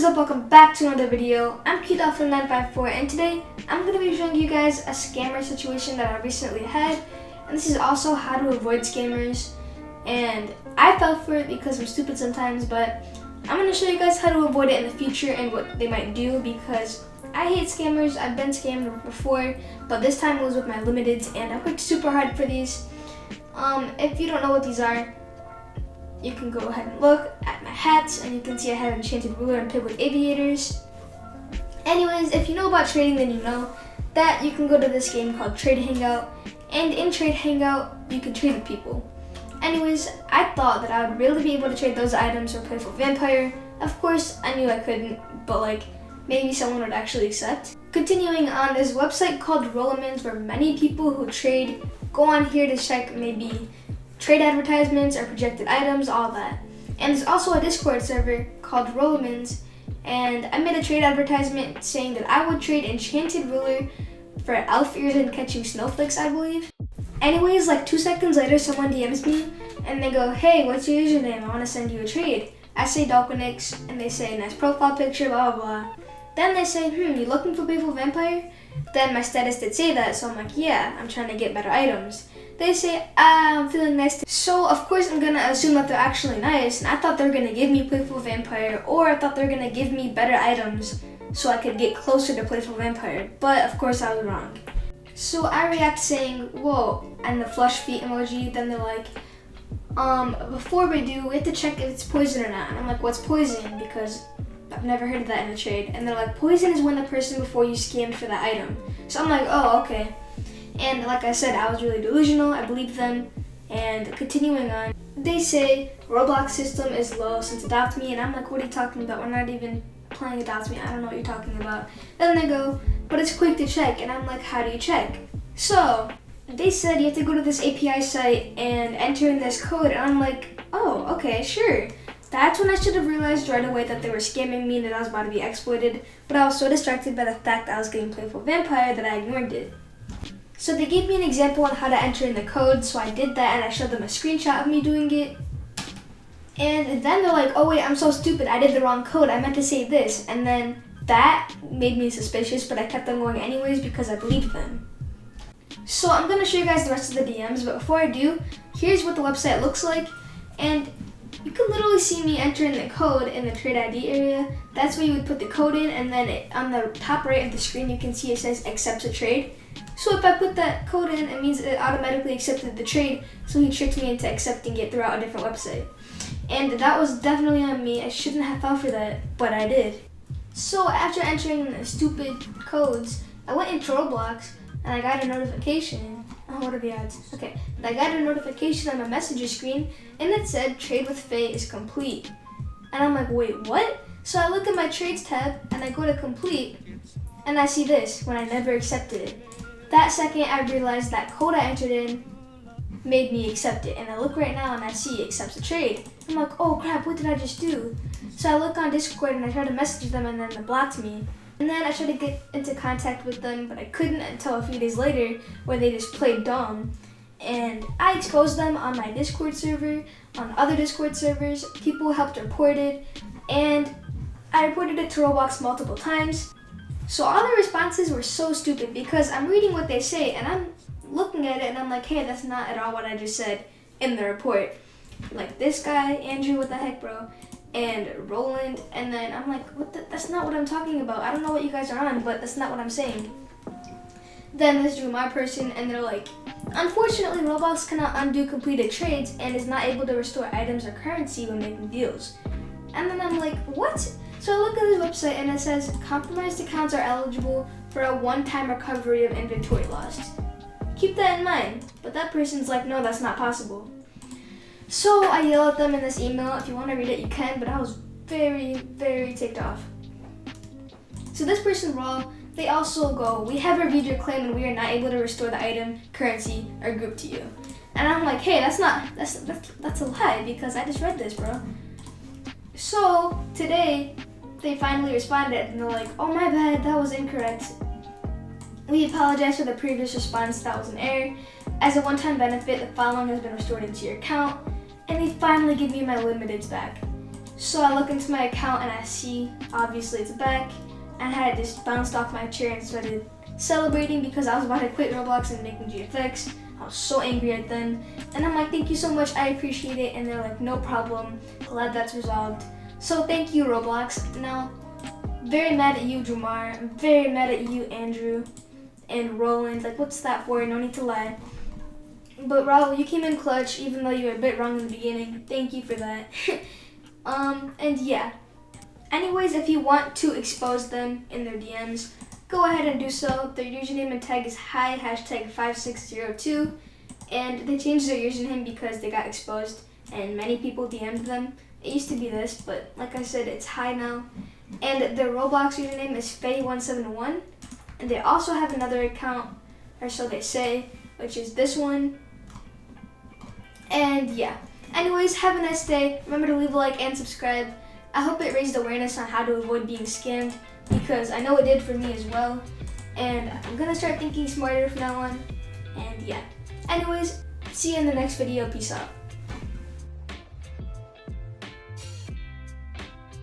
up? Welcome back to another video. I'm from 954 and today I'm going to be showing you guys a scammer situation that I recently had, and this is also how to avoid scammers. And I fell for it because I'm stupid sometimes, but I'm going to show you guys how to avoid it in the future and what they might do, because I hate scammers. I've been scammed before, but this time it was with my limiteds and I worked super hard for these. If you don't know what these are, you can go ahead and look at my hats, and you can see I have enchanted ruler and pig with aviators. Anyways, if you know about trading, then you know that you can go to this game called Trade Hangout, and in Trade Hangout, you can trade with people. Anyways, I thought that I would really be able to trade those items or Playful Vampire. Of course, I knew I couldn't, but maybe someone would actually accept. Continuing on, there's a website called Rollermans where many people who trade go on here to check maybe trade advertisements or projected items, all that. And there's also a Discord server called Rollermans, and I made a trade advertisement saying that I would trade enchanted ruler for elf ears and catching snowflakes, I believe. Anyways, 2 seconds later, someone DMs me and they go, "Hey, what's your username? I want to send you a trade." I say Dalquinix, and they say nice profile picture, blah blah blah. Then they say, you looking for Playful Vampire? Then my status did say that, so I'm like, yeah, I'm trying to get better items. They say, I'm feeling nice. So of course I'm gonna assume that they're actually nice, and I thought they were gonna give me Playful Vampire, or I thought they were gonna give me better items so I could get closer to Playful Vampire, but of course I was wrong. So I react saying, whoa, and the flush feet emoji. Then they're like, before we do, we have to check if it's poison or not. And I'm like, what's poison? Because I've never heard of that in a trade. And they're like, poison is when the person before you scammed for that item. So I'm like, oh, okay. And like I said, I was really delusional. I believed them. And continuing on, they say Roblox system is low since Adopt Me, and I'm like, what are you talking about? We're not even playing Adopt Me. I don't know what you're talking about. Then they go, but it's quick to check, and I'm like, how do you check? So they said you have to go to this API site and enter in this code, and I'm like, oh, okay, sure. That's when I should have realized right away that they were scamming me and that I was about to be exploited, but I was so distracted by the fact that I was getting Playful Vampire that I ignored it. So they gave me an example on how to enter in the code, so I did that and I showed them a screenshot of me doing it. And then they're like, oh wait, I'm so stupid, I did the wrong code, I meant to say this. And then that made me suspicious, but I kept on going anyways because I believed them. So I'm going to show you guys the rest of the DMs, but before I do, here's what the website looks like. And you can literally see me enter in the code in the trade ID area. That's where you would put the code in, and then on the top right of the screen you can see it says accepts a trade. So if I put that code in, it means it automatically accepted the trade, so he tricked me into accepting it throughout a different website. And that was definitely on me. I shouldn't have fell for that, but I did. So after entering the stupid codes, I went into Roblox and I got a notification. Oh, what are the odds? Okay, and I got a notification on my messenger screen, and it said trade with Faye is complete. And I'm like, wait, what? So I look at my trades tab and I go to complete, and I see this when I never accepted it. That second I realized that code I entered in made me accept it, and I look right now and I see accepts the trade. I'm like, oh crap, what did I just do? So I look on Discord and I try to message them, and then they blocked me. And then I tried to get into contact with them, but I couldn't until a few days later, where they just played dumb. And I exposed them on my Discord server, on other Discord servers. People helped report it, and I reported it to Roblox multiple times. So all the responses were so stupid because I'm reading what they say and I'm looking at it and I'm like, hey, that's not at all what I just said in the report. Like this guy, Andrew, what the heck, bro? And Roland, and then I'm like, that's not what I'm talking about. I don't know what you guys are on, but that's not what I'm saying. Then this drew my person, and they're like, unfortunately, Roblox cannot undo completed trades and is not able to restore items or currency when making deals. And then I'm like, what? So I look at this website and it says compromised accounts are eligible for a one-time recovery of inventory lost. Keep that in mind, but that person's like, no, that's not possible. So I yell at them in this email. If you want to read it, you can, but I was very, very ticked off. So this person, Raw, they also go, we have reviewed your claim and we are not able to restore the item, currency, or group to you. And I'm like, hey, that's a lie because I just read this, bro. So today, they finally responded and they're like, oh my bad, that was incorrect. We apologize for the previous response, that was an error. As a one-time benefit, the following has been restored into your account. And they finally give me my limiteds back. So I look into my account and I see, obviously it's back, and I had just bounced off my chair and started celebrating because I was about to quit Roblox and making GFX. I was so angry at them, and I'm like, thank you so much, I appreciate it, and they're like, no problem, glad that's resolved. So thank you, Roblox. Now, very mad at you, Drumar, I'm very mad at you, Andrew, and Roland. Like, what's that for? No need to lie. But Raul, you came in clutch, even though you were a bit wrong in the beginning. Thank you for that. And yeah. Anyways, if you want to expose them in their DMs, go ahead and do so. Their username and tag is hi #5602, and they changed their username because they got exposed and many people DM'd them. It used to be this, but like I said, it's hi now. And their Roblox username is Faye171, and they also have another account, or so they say, which is this one. And yeah. Anyways, have a nice day. Remember to leave a like and subscribe. I hope it raised awareness on how to avoid being scammed, because I know it did for me as well. And I'm gonna start thinking smarter from now on. And yeah. Anyways, see you in the next video. Peace out.